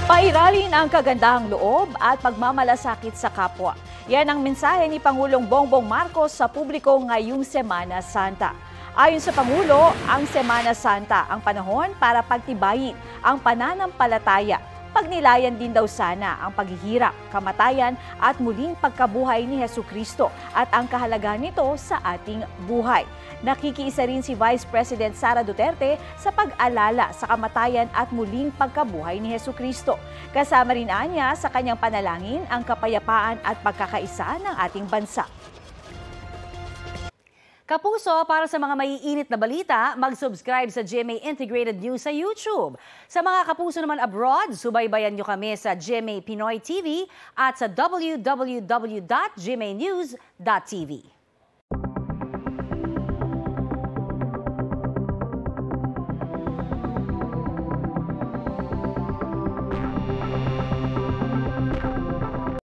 Pairalin ang kagandahang loob at pagmamalasakit sa kapwa. Yan ang mensahe ni Pangulong Bongbong Marcos sa publiko ngayong Semana Santa. Ayon sa Pangulo, ang Semana Santa ang panahon para pagtibayin ang pananampalataya. Pagnilayan din daw sana ang paghihirap, kamatayan at muling pagkabuhay ni Hesukristo at ang kahalagahan nito sa ating buhay. Nakikiisa rin si Vice President Sara Duterte sa pag-alala sa kamatayan at muling pagkabuhay ni Hesukristo. Kasama rin niya sa kanyang panalangin ang kapayapaan at pagkakaisa ng ating bansa. Kapuso, para sa mga maiinit na balita, mag-subscribe sa GMA Integrated News sa YouTube. Sa mga kapuso naman abroad, subaybayan nyo kami sa GMA Pinoy TV at sa www.gmanews.tv.